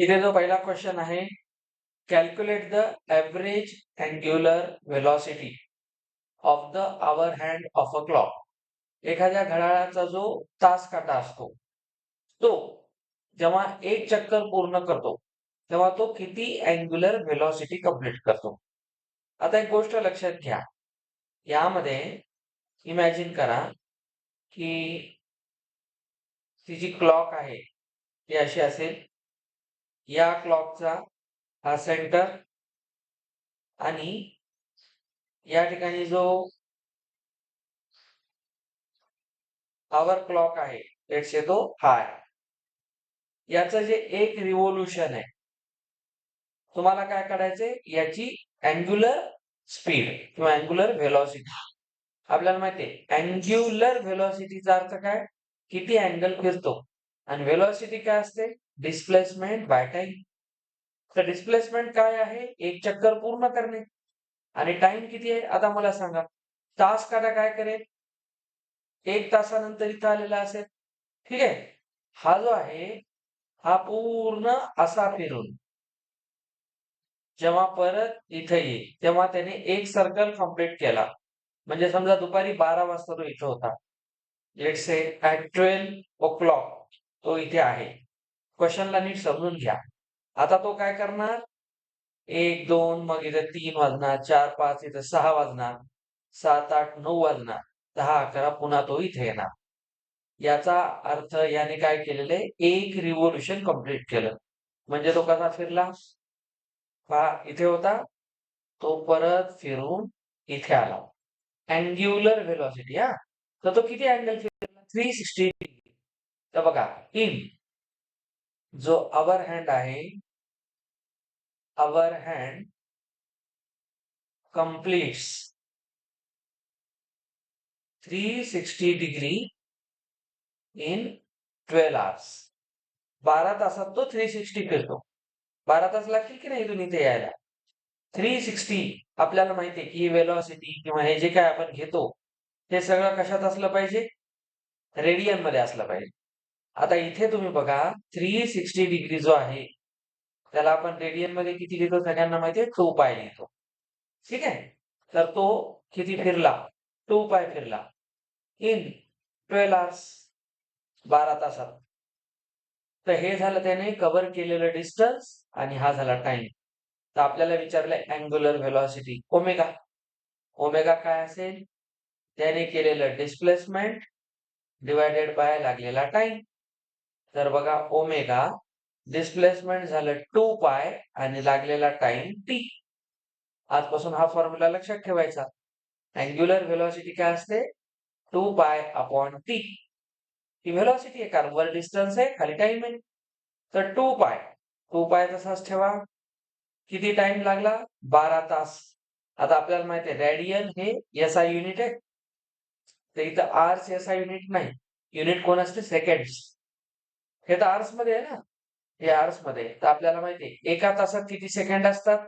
इथे जो पहिला क्वेश्चन आहे, calculate the average angular velocity of the hour hand of a clock. एखाद्या घड्याळाचा जो तास काटा असतो, तो जेव्हा एक चक्कर पूर्ण करतो तेव्हा तो किती अँग्युलर व्हेलॉसिटी कंप्लीट करतो. आता एक गोष्ट लक्षात घ्या, यामध्ये इमॅजिन करा की ती जी क्लॉक आहे ती अशी असेल. या क्लॉकचा हा सेंटर आणि या ठिकाणी जो आवर क्लॉक आहे लेट्स से तो हा आहे. याचं जे एक रिव्होल्यूशन आहे, तुम्हाला काय काढायचंय, याची अँग्युलर स्पीड किंवा अँग्युलर व्हेलॉसिटी. आपल्याला माहितीये अँग्युलर व्हेलॉसिटीचा अर्थ काय, किती अँगल फिरतो, आणि व्हेलॉसिटी काय असते, डिस्प्लेसमेंट बाय टाइम. तर डिस्प्लेसमेंट काय आहे, एक चक्कर पूर्ण करणे, आणि टाइम किती आहे. आता मला सांगा, तास काटा काय करेल, एक तासानंतर इथं आलेला असेल. ठीक आहे. हा जो आहे हा पूर्ण असा फिरून जेव्हा परत इथे येईल तेव्हा त्याने एक सर्कल कंप्लीट केला. म्हणजे समजा दुपारी 12 वाजता तो इथे होता. लेट्स से ॲट 12 o'clock तो इथे आहे. क्वेश्चनला नीट समजून घ्या. आता तो काय करणार, 1, 2, मग इथे 3 वाजणार, 4, 5, इथे 6 वाजणार, 7, 8, 9 वाजणार, 10, 11 पुन्हा तो इथे येणार. याचा अर्थ याने काय केलेलं आहे, एक रिव्होल्यूशन कंप्लीट केलं. म्हणजे तो कसा फिरला, हा इथे होता, तो परत फिरून इथे आला. Angular velocity. हा, तर तो किती अँगल फिरला, 360 डिग्री. तर बघा, इन जो अवर हँड आहे, our hand completes 360 degree in 12 hours. 12 तासात तो 360 फिरतो. 12 तास लागतील की नाही इथून इथे यायला. 360 आपल्याला माहिती आहे की व्हेलॉसिटी किंवा हे जे काय आपण घेतो हे सगळं कशात असलं पाहिजे, रेडियन मध्ये असलं पाहिजे. आता इथे तुम्ही बघा, 360 डिग्री जो आहे त्याला आपण रेडियन मध्ये किती लिहितो, सगळ्यांना माहिती आहे 2 पाय लिहितो. ठीक आहे. तर तो किती फिरला, 2 पाय फिरला इन 12 hours, 12 तासात. तर हे झालं त्याने कव्हर केलेलं डिस्टन्स, आणि हा झाला टाइम. तर आपल्याला विचारलंय अँग्युलर व्हेलॉसिटी ओमेगा. ओमेगा काय असेल, त्याने केलेलं डिस्प्लेसमेंट डिवायडेड बाय लागलेला टाइम. तर बघा, ओमेगा डिस्प्लेसमेंट झालं 2 पाय आणि लागलेला टाइम टी. आजपासून हा फॉर्म्युला लक्षात ठेवायचा. अँग्युलर व्हेलॉसिटी काय असते, 2 पाय अपॉन टी. ही व्हेलॉसिटी आहे, कारण वर डिस्टन्स आहे, खाली टाइम आहे. तर 2 पाय तसाच ठेवा. किती टाइम लागला, 12 तास. आता आपल्याला माहिती आहे रेडियन हे एसआय युनिट आहे, तर इथं आर्स एसआय युनिट नाही, युनिट कोण असते, सेकंड्स. हे तर आर्स मध्ये आहे ना, हे आर्स मध्ये. तर आपल्याला माहिती आहे एका तासात किती सेकंड असतात,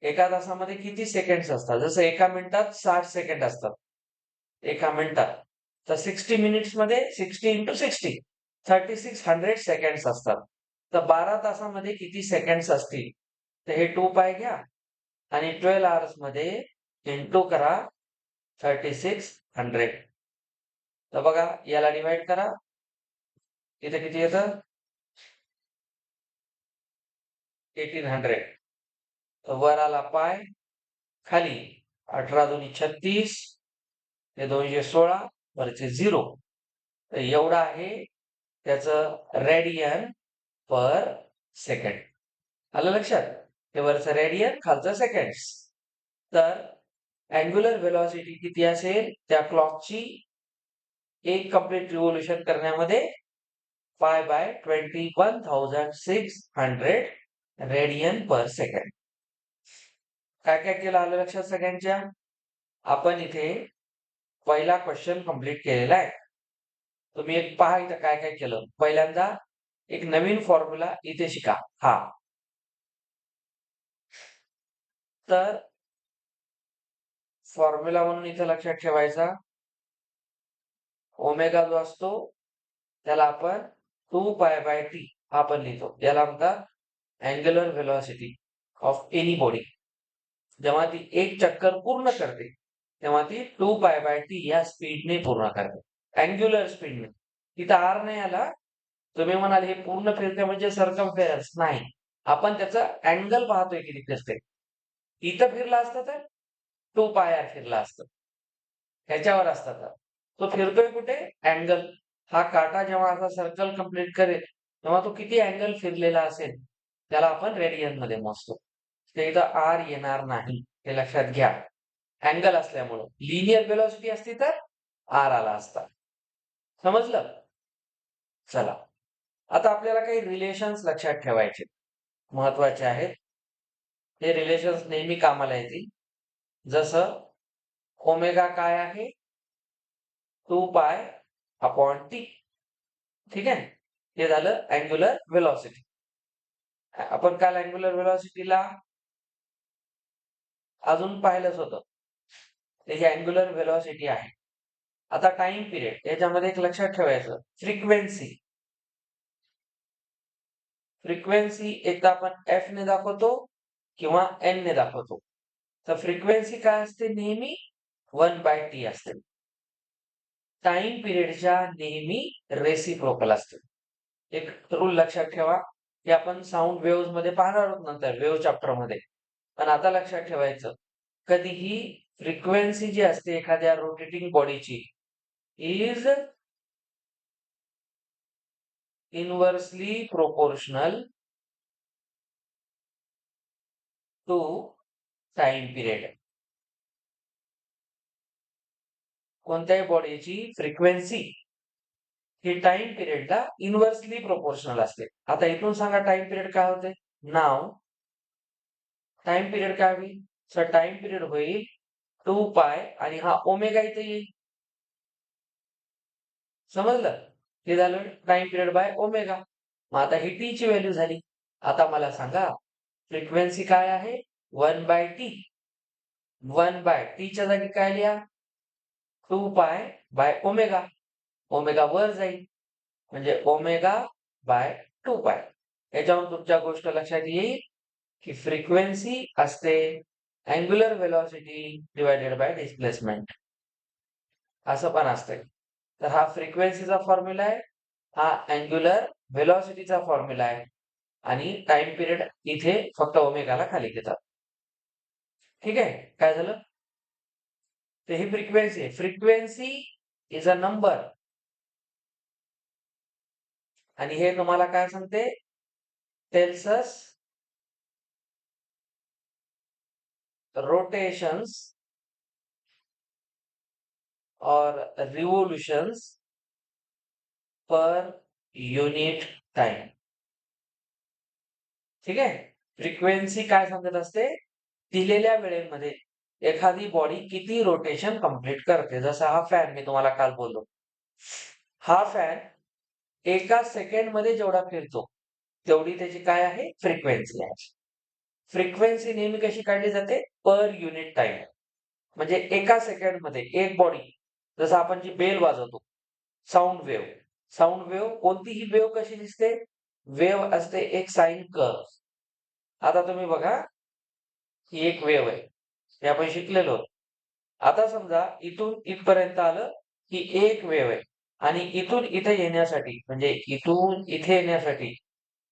एका तासामध्ये किती सेकंड्स असतात. जसं एका मिनिटात 60 सेकंड असतात एका मिनिटात. तर 60 मिनिट्स मध्ये 60 इंटू 60 3600 सेकंड्स असतात. तर 12 तासामध्ये किती सेकंड्स असतील, तर हे 2 पाय घ्या आणि 12 आवर्स मध्ये इंटू करा 3600. तर बघा, याला डिवाइड करा, इथे किती येतं, 1800. तर वर आला पाय, खाली 18 दुनी 36, ते 216, वरचे 0. तर एवढं आहे त्याचं रेडियन पर सेकंड. आलं लक्षात, हे वरचं रेडियन, खालचं सेकंड्स. तर अँग्युलर व्हेलॉसिटी किती असेल त्या क्लॉकची, एक कंप्लीट रिव्होल्यूशन करण्यामध्ये 5/21,600 रेडियन पर सेकंड. काय काय केलं आलं लक्षात सगळ्यांच्या. आपण इथे पहिला क्वेश्चन कंप्लीट केलेला आहे. तुम्ही एक पहा इथं काय काय केलं. पहिल्यांदा एक नवीन फॉर्म्युला इथे शिका. हा, तर फॉर्म्युला म्हणून इथे लक्षात ठेवायचा, ओमेगा जो असतो त्याला आपण 2 पाय बाय टी आपण लिहितो. याला म्हणतात angular velocity of any body. जेव्हा ती एक चक्कर पूर्ण करते तेव्हा ती 2 पाय बाय टी या स्पीडने पूर्ण करते. अँग्युलर स्पीडने. तिथं आर नाही आला. तुम्ही म्हणाल हे पूर्ण फिरते म्हणजे सर्कमफेरन्स नाही. आपण त्याचा अँगल पाहतोय किती फिरते. इथं फिरला असतं तर 2 पाय आर फिरला असतं. ह्याच्यावर असता तर. तो फिरतोय कुठे? अँगल. हा काटा जेव्हा असा सर्कल कंप्लीट करेल तेव्हा तो किती अँगल फिरलेला असेल त्याला आपण रेडियन मध्ये मोजतो. ते इथं आर येणार नाही हे लक्षात घ्या. अँगल असल्यामुळं. लिनियर वेलोसिटी असती तर आर आला असता. समजलं? चला. आता आपल्याला काही रिलेशन्स लक्षात ठेवायचे महत्वाचे आहेत. हे रिलेशन्स नेहमी कामाला येतील. जसं ओमेगा काय आहे? 2 पाय अपॉन टी. ठीक आहे? हे झालं अँग्युलर व्हेलॉसिटी. आपण काल अँग्युलर व्हेलॉसिटीला अजून पाहिलंच होतं. त्याची अँग्युलर व्हेलॉसिटी आहे. आता टाइम पिरियड याच्यामध्ये एक लक्षात ठेवायचं फ्रिक्वेन्सी. फ्रिक्वेन्सी एकदा आपण एफ ने दाखवतो किंवा एन ने दाखवतो. तर फ्रिक्वेन्सी काय असते? नेहमी 1 बाय टी असते. टाइम पिरियडच्या नेहमी रेसिप्रोकल असते. एक रूल लक्षात ठेवा की आपण साऊंड वेव्ह मध्ये पाहणार आहोत नंतर वेव्ह चॅप्टर मध्ये. पण आता लक्षात ठेवायचं कधीही फ्रिक्वेन्सी जी असते एखाद्या रोटेटिंग बॉडीची is inversely proportional to time period. कोणत्याही बॉडीची फ्रिक्वेन्सी ही टाइम पिरियडला इनवर्सली प्रोपोर्शनल असते. आता इथून सांगा टाइम पिरियड काय होते? नाव टाइम पिरियड काय होईल? सर टाइम पिरियड होईल 2 पाय आणि हा ओमेगा इथे येईल. समजलं? हे झालं टाइम पिरियड बाय ओमेगा. मग आता ही टी ची व्हॅल्यू झाली. आता मला सांगा फ्रिक्वेन्सी काय आहे? 1 बाय टी. 1 बाय टी च्या जागी काय लिहा? 2 पाय बाय ओमेगा. ओमेगा वर जाईल म्हणजे ओमेगा बाय 2 पाय. याच्यावरून तुमच्या गोष्ट लक्षात येईल की फ्रिक्वेन्सी असते angular velocity divided by displacement. असं पण असतंय. तर हा फ्रिक्वेन्सीचा फॉर्म्युला आहे. हा अँग्युलर व्हेलॉसिटीचा फॉर्म्युला आहे. आणि टाइम पिरियड इथे फक्त ओमेगाला खाली घेतात. ठीक आहे? काय झालं? तर ही फ्रिक्वेन्सी आहे. Frequency is a number. आणि हे तुम्हाला काय सांगते? टेल्स अस रोटेशन्स और रिव्होल्यूशन्स पर युनिट टाइम. ठीक आहे? फ्रिक्वेन्सी काय सांगत असते? दिलेल्या वेळेमध्ये एखादी बॉडी किती रोटेशन कंप्लीट करते. जसा हा फॅन मी तुम्हाला काल बोललो. हा फॅन एका सेकंड मध्ये जेवढा फिरतो तेवढी त्याची काय आहे? फ्रिक्वेन्सी आहे. फ्रिक्वेन्सी नेहमी कशी काढली जाते? Per unit time. म्हणजे एका सेकंड मध्ये एक बॉडी जसं आपण जी बेल वाजवतो साऊंड वेव्ह. साऊंड वेव्ह कोणतीही वेव्ह कशी दिसते? वेव्ह असते एक साइन कर्व. आता तुम्ही बघा ही एक वेव्ह आहे. हे आपण शिकलेलो आहोत. आता समजा इथून इथपर्यंत आलं ही एक वेव्ह आहे आणि इथून इथे येण्यासाठी म्हणजे इथून इथे येण्यासाठी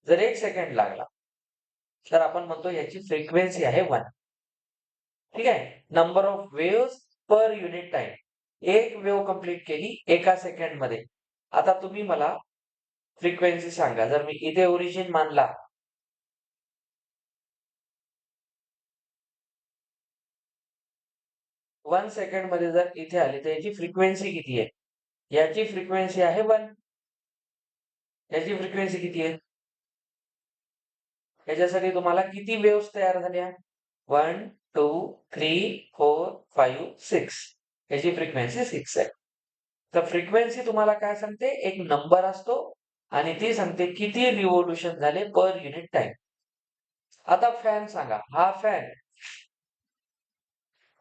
जर 1 सेकंड लागला तर आपण म्हणतो याची फ्रिक्वेन्सी आहे 1. ठीक आहे? Number of waves per unit time. एक वेव्ह कंप्लीट केली एका सेकंड मध्ये. आता तुम्ही मला फ्रिक्वेन्सी सांगा. जर मी इथे ओरिजिन मानला 1 सेकंड मध्ये जर इथे आली तर याची फ्रिक्वेन्सी किती आहे? याची फ्रिक्वेन्सी आहे 1. याची फ्रिक्वेन्सी किती आहे? याच्यासाठी तुम्हाला किती वेव्हज तयार झाल्या? 1, 2, 3, 4, 5, 6. याची फ्रिक्वेन्सी 6 आहे. तर फ्रिक्वेन्सी तुम्हाला काय सांगते? एक नंबर असतो आणि ती सांगते किती रिव्होल्यूशन झाले पर युनिट टाइम. आता फॅन सांगा. हा फॅन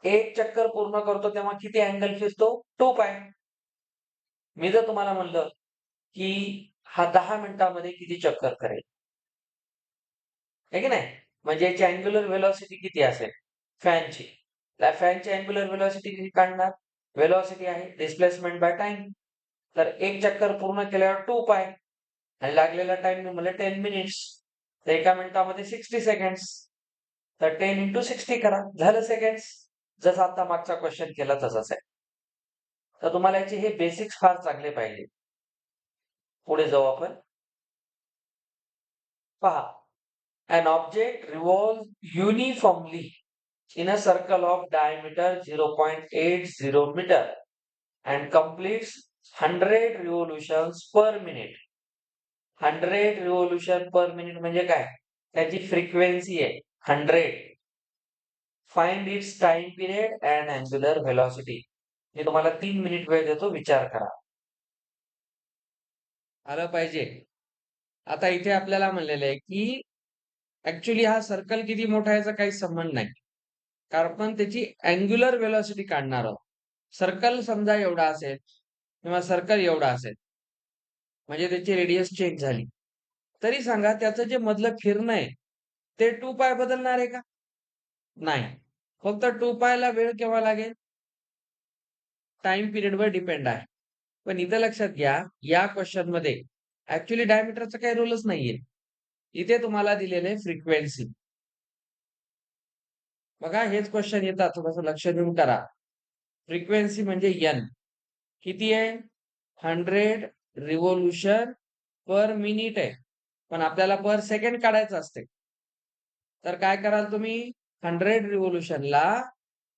एक चक्कर पूर्ण करतो तेव्हा किती अँगल फिरतो? 2 पाय. मी जर तुम्हाला म्हणलं की हा 10 मिनिटांमध्ये किती चक्कर करेल, आहे की नाही? म्हणजे याची अँग्युलर व्हेलॉसिटी किती असेल फॅनची. फॅनची अँग्युलर व्हेलॉसिटी किती काढणार? व्हेलॉसिटी आहे डिस्प्लेसमेंट बाय टाइम. तर एक चक्कर पूर्ण केल्यावर 2 पाय आणि लागलेला टाइम म्हणजे 10 मिनिट्स. तर एका मिनिटामध्ये 60 सेकंड्स. तर 10 इंटू 60 करा, झालं सेकंड्स. जसं आता मागचा क्वेश्चन केला तसंच आहे. तर तुम्हाला याचे हे बेसिक्स फार चांगले पाहिजे. पुढे जाऊ आपण. पहा, an object revolves uniformly in a circle of diameter 0.80 meter and completes 100 revolutions per minute. 100 revolution per minute म्हणजे काय? त्याची फ्रिक्वेन्सी आहे 100. Find its time period and angular velocity. मी तुम्हाला 3 मिनिट वेळ देतो, विचार करा. आलं पाहिजे. आता इथे आपल्याला म्हणलेलं आहे की ऍक्च्युली हा सर्कल किती मोठा आहे याचा काही संबंध नाही, कारण आपण त्याची अँग्युलर व्हेलॉसिटी काढणार आहोत. सर्कल समजा एवढा असेल किंवा सर्कल एवढा असेल, म्हणजे त्याची रेडियस चेंज झाली, तरी सांगा त्याचं जे मधलं फिरणं आहे ते 2 पाय बदलणार आहे का? नाही. फक्त 2 पायला वेळ केव्हा लागेल? टाइम पिरियडवर डिपेंड आहे. पण इथं लक्षात घ्या, या क्वेश्चन मध्ये ऍक्च्युली डायमीटरचा काही रोलच नाहीये. इथे तुम्हाला दिलेले आहे फ्रिक्वेन्सी. बघा हेच क्वेश्चन येतात, थोडंसं लक्ष देऊन करा. फ्रिक्वेन्सी म्हणजे एन किती आहे? 100 रिव्होल्यूशन पर मिनिट आहे, पण आपल्याला पर सेकंड काढायचं असते. तर काय कराल तुम्ही? 100 रिव्होल्यूशनला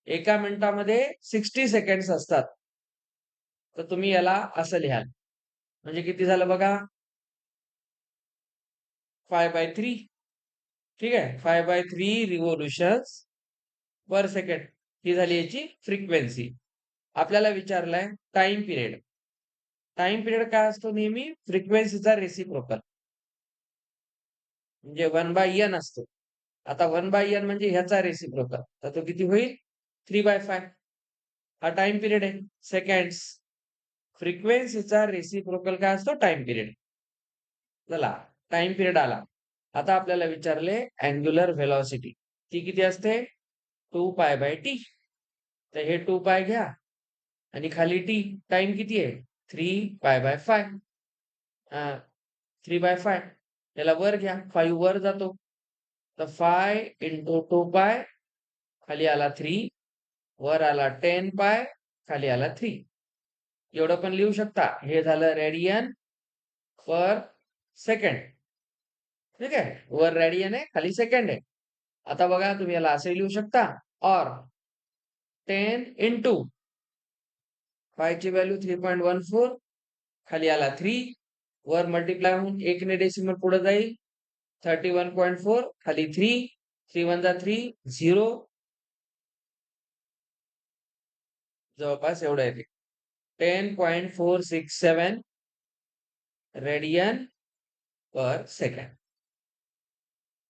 एका मिनिटामध्ये 60 सेकंड्स असतात. तर तुम्ही याला असं लिहाल, म्हणजे किती झालं बघा, 5/3. ठीक आहे, 5/3 रिव्होल्यूशन्स पर सेकंड ही झाली याची फ्रिक्वेन्सी. आपल्याला विचारलाय टाइम पिरियड. टाइम पिरियड काय असतो? नेहमी फ्रिक्वेन्सीचा रेसिप्रोकल, म्हणजे 1/n असतो. आता 1/n म्हणजे ह्याचा रेसिप्रोकल, तर तो किती होईल? 3/5. हा टाइम पिरियड आहे, सेकंड्स. फ्रिक्वेन्सीचा रेसिप्रोकल काय असतो? Time period. चला, टाइम पिरियड आला. आता आपल्याला विचारले अँग्युलर व्हेलॉसिटी, ती किती असते? 2π/t. तर हे 2π घ्या आणि खाली t टाइम किती आहे? 3π/5. 3/5 याला वर घ्या, 5 वर जातो. तर 5 इंटू 2π, खाली आला 3, वर आला 10π, खाली आला 3. एवढं पण लिहू शकता. हे झालं रेडियन पर सेकंड. ठीक आहे, वर रेडियन आहे, खाली सेकंड आहे. आता बघा तुम्ही याला असे लिहू शकता, और 10 इंटू 5 ची व्हॅल्यू 3.14, खाली आला 3, वर मल्टिप्लाय होऊन 1 ने डेसिमल पुढे जाईल, 31.4, खाली 3, 3 1 जा 3, 0, जवळपास एवढं येते. 10.467 रेडियन पर सेकंड.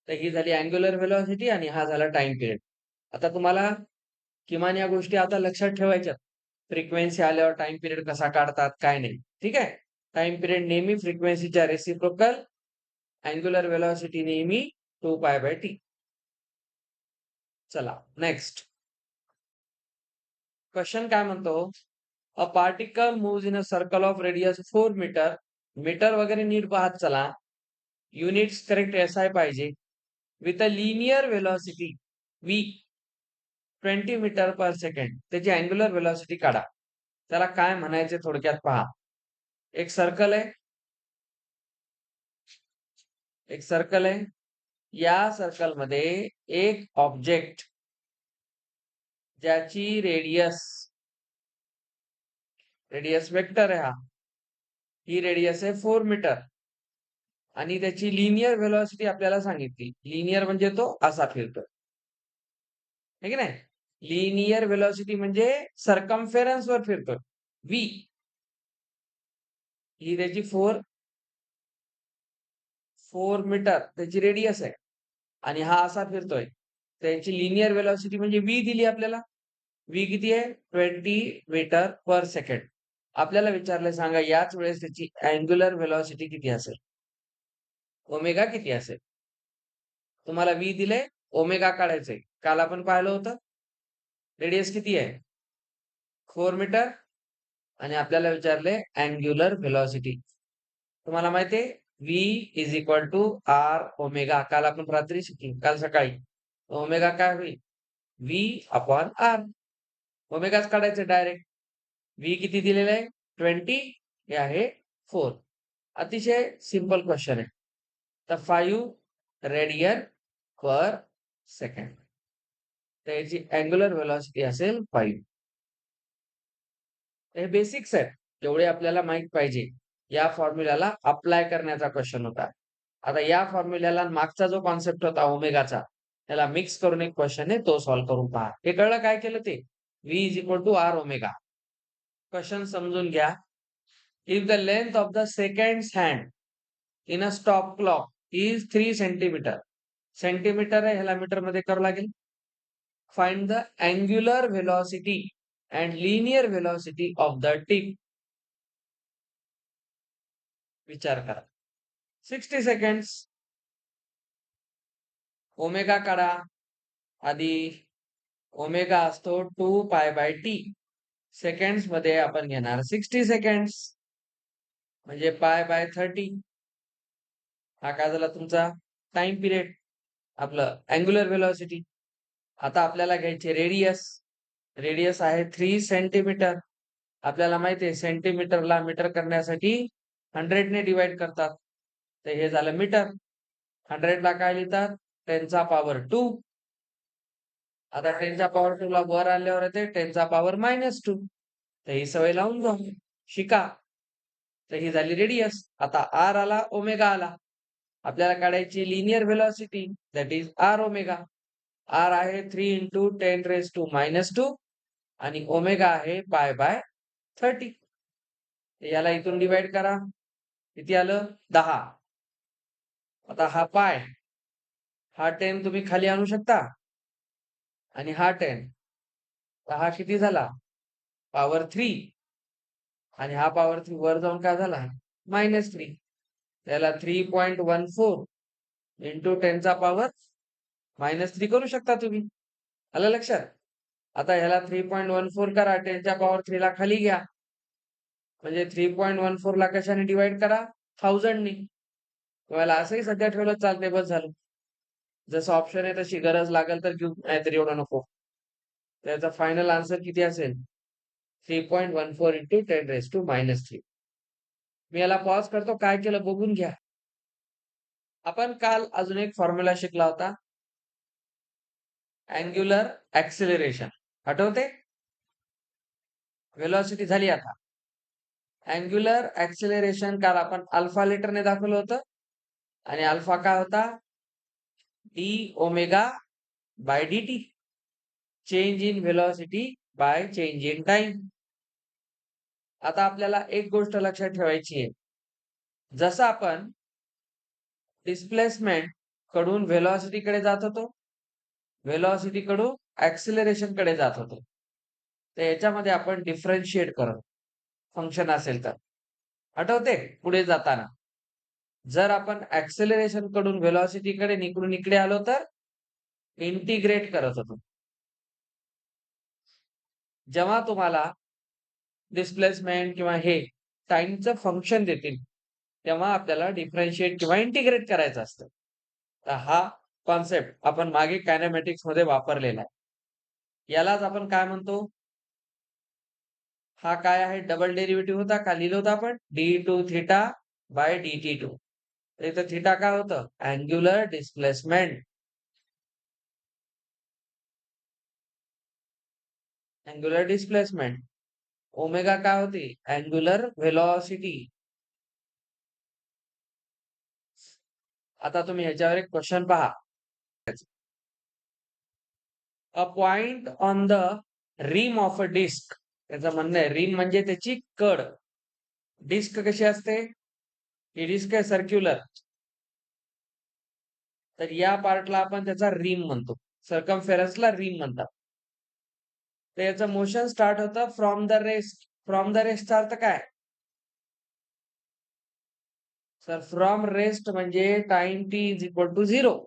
तर ही झाली अँग्युलर व्हेलॉसिटी आणि हा झाला टाइम पिरियड. आता तुम्हाला किमान या गोष्टी आता लक्षात ठेवायच्यात. फ्रिक्वेन्सी आल्यावर टाइम पिरियड कसा काढतात, काय नाही. ठीक आहे. टाइम पिरियड नेहमी फ्रिक्वेन्सीच्या रेसिप्रोकल, अँग्युलर व्हेलॉसिटी नेहमी 2π/t. चला नेक्स्ट क्वेश्चन काय म्हणतो? A particle moves in a circle of radius 4 meter. Meter वगैरे नीट पाहत चला, युनिट्स करेक्ट SI पाहिजे. With a linear velocity v 20 meter per second. त्याची अँग्युलर व्हेलॉसिटी काढा. त्याला काय म्हणायचे थोडक्यात पहा. एक सर्कल आहे, एक सर्कल आहे. या सर्कल मध्ये एक ऑब्जेक्ट ज्याची रेडियस वेक्टर आहे, हा ही रेडियस आहे 4 मीटर आणि त्याची लिनियर व्हेलॉसिटी आपल्याला सांगितली. लिनियर म्हणजे तो असा फिरतोय, है की नाही? लिनियर व्हेलॉसिटी म्हणजे सर्कम्फेरन्स वर फिरतोय. v ही त्याची 4 मीटर त्याची रेडियस आहे आणि हा असा फिरतोय. त्याची लिनियर व्हेलॉसिटी म्हणजे v दिली आपल्याला. v किती आहे? 20 मीटर पर सेकंड. आपल्याला विचारलंय सांगा याच वेळेस त्याची अँग्युलर व्हेलॉसिटी किती असेल? ओमेगा किती असेल? तुम्हाला व्ही दिले, ओमेगा काढायचंय. काल आपण पाहिलं होतं. रेडियस किती आहे? 4 मीटर आणि आपल्याला विचारले अँग्युलर व्हेलॉसिटी. तुम्हाला माहिती आहे V is equal to R omega. काल आपण रात्री शिकलो, काल सकाळी. ओमेगा काय होईल? V upon R. ओमेगाच काढायचं डायरेक्ट. व्ही किती दिलेलं आहे? 20. हे आहे 4. अतिशय सिंपल क्वेश्चन आहे. तर 5 रेडियन पर सेकंड. तर याची अँग्युलर व्हेलॉसिटी असेल 5. हे बेसिक्स आहेत. जेवढे आपल्याला माहित पाहिजे. या फॉर्म्युल्याला अप्लाय करण्याचा क्वेश्चन होता. आता या फॉर्म्युल्याला मागचा जो कॉन्सेप्ट होता ओमेगाचा, त्याला मिक्स करून एक क्वेश्चन आहे तो सॉल्व्ह करून पहा. हे कळलं काय केलं ते? V is equal to R omega. Question समजून घ्या. If the length of the seconds hand in a stop clock is 3 centimeter. Centimeter आहे, ह्याला मीटर मध्ये करावं लागेल. Find the angular velocity and linear velocity of the tip. विचार करा. 60 seconds. Omega काढा. आधी ओमेगा असतो 2 पाय बाय टी. सेकंड्स मध्ये आपण घेणार 60 सेकंड्स म्हणजे पाय बाय 30. हा काय झाला तुमचा टाइम पिरियड, आपलं अँग्युलर व्हेलॉसिटी. आता आपल्याला घ्यायचे रेडियस. रेडियस आहे 3 सेंटीमीटर. आपल्याला माहिती आहे सेंटीमीटरला मीटर करण्यासाठी 100 ने डिवाइड करतात. तर हे झालं मीटर. 100 ला काय लिहितात? 10 चा पॉवर 2. आता 10 चा पॉवर 2 ला वर आल्यावर येते 10 चा पॉवर -2. तर ही सवय लावून जाऊ शिका. तर ही झाली रेडियस. आता आर आला, ओमेगा आला. आपल्याला काढायची linear velocity that is R omega. R आहे 3 इंटू 10⁻⁻2 आणि ओमेगा आहे पाय बाय 30. याला इथून डिवाइड करा. किती आलं? 10. आता हा पाय, हा 10 तुम्ही खाली आणू शकता आणि हा 10. तर हा किती झाला? पॉवर 3 आणि हा पॉवर 3 वर जाऊन काय झाला? -3. त्याला 3.14 इंटू 10 चा पॉवर -3 करू शकता तुम्ही. आलं लक्षात? आता ह्याला 3.14 करा, 10 च्या पॉवर 3 ला खाली घ्या. म्हणजे 3.14 ला कशाने डिवाइड करा? 1000 नी. तुम्हाला असंही सध्या ठेवलं चालते, बस झालं. जसं ऑप्शन आहे तशी गरज लागेल तर घेऊ, नाहीतर एवढं नको. त्याचा फायनल आन्सर किती असेल? 3.14 इंटू 10⁻³ मी याला पॉज करतो. काय केलं बघून घ्या. आपण काल अजून एक फॉर्म्युला शिकला होता, अँग्युलर ऍक्सिलरेशन. आठवते? व्हेलॉसिटी झाली आता. अँग्युलर ऍक्सिलरेशन काल आपण अल्फा लेटरने दाखवलं होतं आणि अल्फा काय होता? D omega by dt. Change in velocity by change in time. आता आपल्याला एक गोष्ट लक्षात ठेवायची आहे. जसं आपण डिस्प्लेसमेंट कडून व्हेलॉसिटी कडे जात होतो, व्हेलॉसिटी कडून ऍक्सिलरेशन कडे जात होतो. तर याच्यामध्ये आपण डिफरन्शिएट करतो फंक्शन असेल तर. आठवते? पुढे जाताना जर आपण ऍक्सिलरेशन कडून व्हेलॉसिटी कडे इकडून इकडे आलो तर इंटिग्रेट करत होतो. जेव्हा तुम्हाला डिस्प्लेसमेंट किंवा हे टाइमचं फंक्शन देतील, तेव्हा आपल्याला डिफरन्शिएट किंवा इंटिग्रेट करायचं असतं. तर हा कॉन्सेप्ट आपण मागे कायनेमॅटिक्स मध्ये वापरलेला आहे. यालाच आपण काय म्हणतो? हा काय आहे? डबल डेरिव्हेटिव्ह होता का, लिहिलं होतं आपण d2 थिटा बाय dt2. इथं थिटा काय होतं? Angular displacement. Angular displacement. Omega काय होती? Angular velocity. आता तुम्ही ह्याच्यावर एक क्वेश्चन पहा. A point on the rim of a disc. त्याचं म्हणणं आहे रिम म्हणजे त्याची कड. डिस्क कशी असते? ही डिस्क आहे सर्क्युलर. तर या पार्टला आपण त्याचा रिम म्हणतो. सर्कमफेरन्सला रिम म्हणतात. तर याचं मोशन स्टार्ट होतं from the rest. From the रेस्टचा अर्थ काय? सर फ्रॉम रेस्ट म्हणजे time T is equal to 0.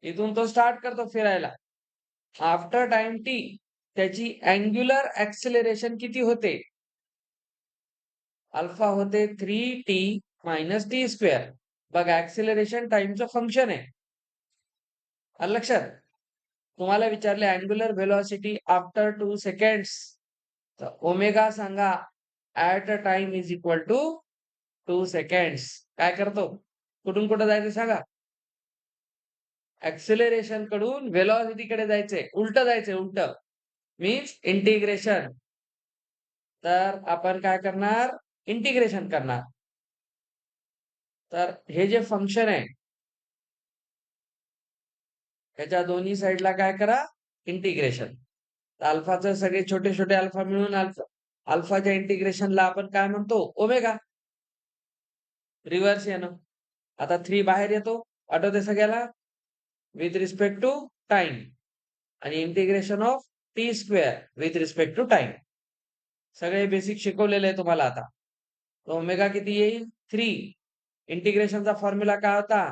इथून तो स्टार्ट करतो फिरायला. आफ्टर टाइम टी त्याची अँग्युलर ऍक्सिलरेशन किती होते? अल्फा होते 3t मायनस टी स्क्वेअर. बघा ऍक्सिलरेशन टाइमचं फंक्शन आहे. आलं लक्षात? तुम्हाला विचारले अँग्युलर व्हेलॉसिटी आफ्टर 2 सेकंड्स, तर ओमेगा सांगा at a time is equal to 2 seconds. काय करतो? कुठून कुठं जायचं सांगा? ऍक्सिलरेशन कडून व्हेलॉसिटी कडे जायचंय, उलट जायचंय, उलट मीन्स इंटिग्रेशन. तर आपण काय करणार? इंटिग्रेशन करणार. तर हे जे फंक्शन आहे त्याच्या दोन्ही साईडला काय करा? इंटिग्रेशन. अल्फाचे सगळे छोटे छोटे अल्फा मिळून अल्फाच्या इंटिग्रेशनला आपण काय म्हणतो? ओमेगा. रिव्हर्स येणं. आता 3 बाहेर येतो, आठवते सगळ्याला? विथ रिस्पेक्ट टू टाइम आणि integration of T square with respect to time. सगळे बेसिक शिकवलेले आहे तुम्हाला आता. ओमेगा किती येईल? 3. इंटिग्रेशनचा फॉर्म्युला काय होता?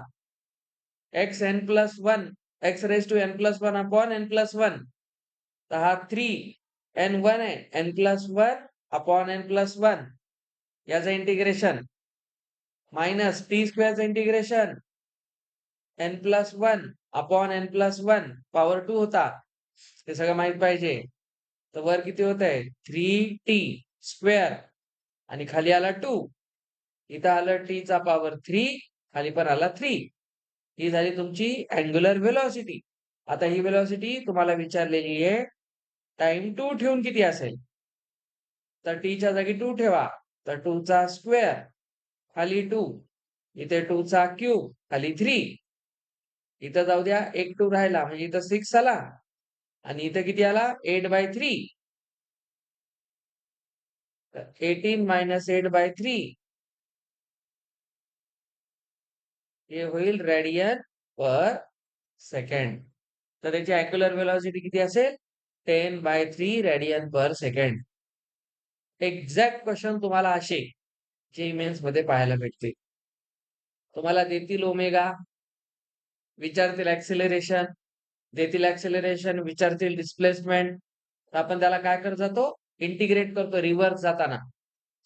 X N plus 1 X raise to N plus 1 upon N plus 1. तर हा 3 n1 आहे, N plus 1 upon N plus 1 याचं इंटिग्रेशन मायनस टी स्क्वेअरचं integration N plus 1 upon N plus 1 power 2 होता. ते सगळं माहित पाहिजे. तर वर किती होत आहे? 3t स्क्वेअर आणि खाली आला 2. इथं आलं t चा पॉवर 3, खाली पण आला 3. ही झाली तुमची अँग्युलर व्हेलॉसिटी. आता ही व्हेलॉसिटी तुम्हाला विचारलेली आहे टाइम 2 ठेवून किती असेल? तर t च्या जागी 2 ठेवा. तर 2 चा स्क्वेअर खाली 2, इथे 2 चा क्यूब खाली 3. इथं जाऊ द्या, एक 2 राहिला म्हणजे इथं 6 आला आणि इथं किती आला? 8/3. तर 18 मायनस 8/3 हे होईल रेडियन पर सेकंड. तर त्याची अँग्युलर व्हेलॉसिटी किती असेल? 10/3 रेडियन पर सेकंड. एक्झॅक्ट क्वेश्चन तुम्हाला असे जे मेन्स मध्ये पाहायला भेटते. तुम्हाला देतील ओमेगा, विचारतील ऍक्सिलरेशन, देतील ऍक्सिलरेशन, विचारतील डिस्प्लेसमेंट. आपण त्याला काय करत जातो? इंटिग्रेट करतो. रिव्हर्स जाताना,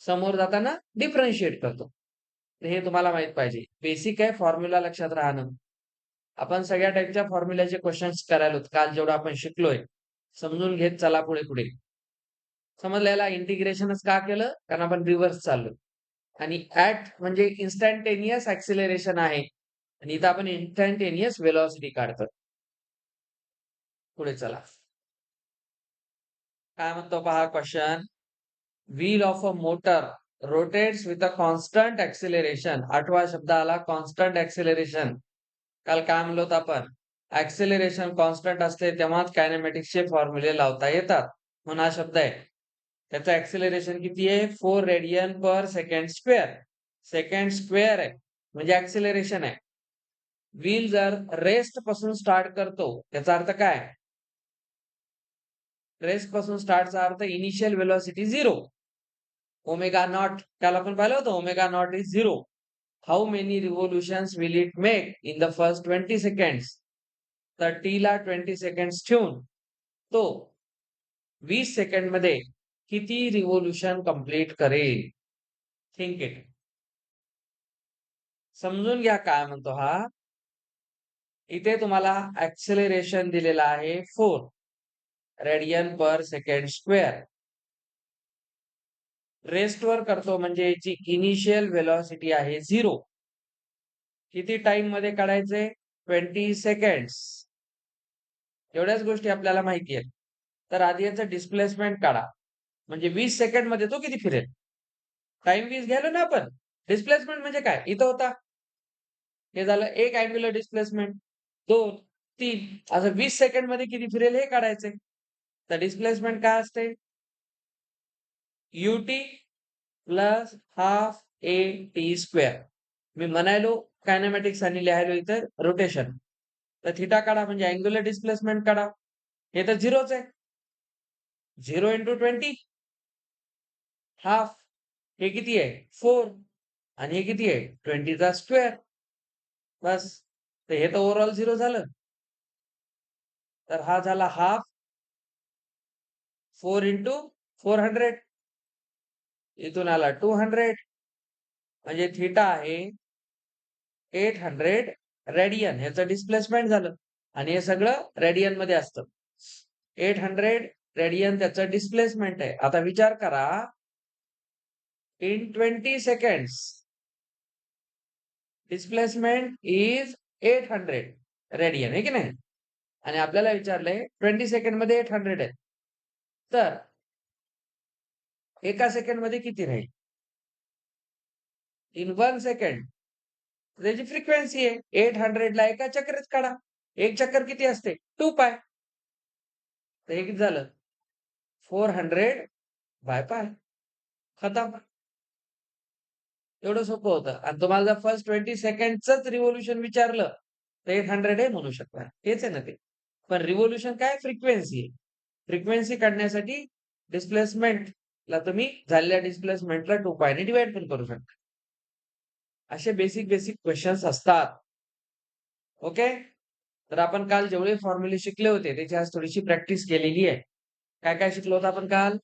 समोर जाताना डिफरन्शिएट करतो. हे तुम्हाला माहित पाहिजे. बेसिक आहे, फॉर्म्युला लक्षात राहणं. आपण सगळ्या टाईपच्या फॉर्म्युल्याचे क्वेश्चन्स करायला काल जेवढं आपण शिकलोय. समजून घेत चला पुढे पुढे. समजलं याला इंटिग्रेशनच का केलं? कारण आपण रिव्हर्स चाललो आणि ऍट म्हणजे इन्स्टंटेनियस ऍक्सिलरेशन आहे आणि इथं आपण इन्स्टंटेनियस व्हेलॉसिटी काढतो. पुढे चला. काय म्हणतो पहा question. Wheel of a motor rotates with a constant acceleration. 8वा शब्द आला कॉन्स्टंट ऍक्सिलरेशन. काल काय म्हणलो आपण? ऍक्सिलरेशन कॉन्स्टंट असते तेव्हाच कायनेमॅटिक्सचे फॉर्म्युले लावता येतात. म्हणून हा शब्द आहे. त्याचं ऍक्सिलरेशन किती आहे? 4 रेडियन पर सेकंड स्क्वेअर. सेकंड स्क्वेअर आहे म्हणजे ऍक्सिलरेशन आहे. व्हील जर रेस्ट पासून स्टार्ट करतो त्याचा अर्थ काय? रेस्ट पासून स्टार्टचा अर्थ इनिशियल व्हेलॉसिटी 0. ओमेगा नॉट त्याला आपण पाहिलं होतं. Omega naught is 0. How many revolutions will it make in the first 20 seconds. तर टी ला 20 सेकंड्स ठेवून तो 20 सेकंड मध्ये किती रिव्होल्युशन कंप्लीट करेल? Think it. समजून घ्या काय म्हणतो हा. इथे तुम्हाला ऍक्सिलरेशन दिलेला आहे 4 रेडियन पर सेकंड स्क्वेअर. रेस्टवर करतो म्हणजे याची इनिशियल व्हेलॉसिटी आहे 0. किती टाइम मध्ये काढायचे? 20 सेकंड्स. एवढ्याच गोष्टी आपल्याला माहिती आहेत. तर आधी याचं डिस्प्लेसमेंट काढा. म्हणजे 20 सेकंड मध्ये तो किती फिरेल? टाइम 20 घ्यायलो ना आपण. डिस्प्लेसमेंट म्हणजे काय? इथं होता. हे झालं एक अँग्युलर डिस्प्लेसमेंट. 2, 3 असं 20 सेकंड मध्ये किती फिरेल हे काढायचंय. तर डिस्प्लेसमेंट काय असते? ut plus half A T square. मी म्हणायलो कायनेमॅटिक्स आणि लिहायलो इथं रोटेशन. तर थिटा काढा म्हणजे अँग्युलर डिस्प्लेसमेंट काढा. हे तर 0च आहे. 0 × 20 हाफ. हे किती आहे? 4 आणि हे किती आहे? 20 चा स्क्वेअर. बस. तर हे तर ओव्हरऑल 0 झालं. तर हा झाला हाफ 4 इंटू 400. इथून आला 200 म्हणजे थिटा आहे 800 रेडियन. ह्याचं डिस्प्लेसमेंट झालं आणि हे सगळं रेडियन मध्ये असतं. 800 रेडियन त्याचं डिस्प्लेसमेंट आहे. आता विचार करा in 20 seconds displacement is 800 radian आहे की नाही? आणि आपल्याला विचारलंय 20 सेकंड मध्ये 800 आहे. तर एका सेकंड मध्ये किती राहील? इन 1 सेकंड त्याची फ्रिक्वेन्सी आहे. 800 ला एका चक्रात काढा. एक चक्कर किती असते? 2 पाय. तर हे किती झालं? 400 बाय पाय. खतम. एवढं सोपं होतं. आणि तुम्हाला जर फर्स्ट 20 सेकंडचंच रिव्होल्यूशन विचारलं, तर 800 हे म्हणू शकता. हेच आहे ना ते. पण रिव्होल्यूशन काय? फ्रिक्वेन्सी आहे. फ्रिक्वेन्सी काढण्यासाठी डिस्प्लेसमेंटला तुम्ही झालेल्या डिस्प्लेसमेंटला 2 पायने डिव्हाईड पण करू शकता. असे बेसिक क्वेशन्स असतात. ओके? तर आपण काल जेवढे फॉर्म्युले शिकले होते, त्याची आज थोडीशी प्रॅक्टिस केलेली आहे. काय-काय शिकलो होतो आपण काल?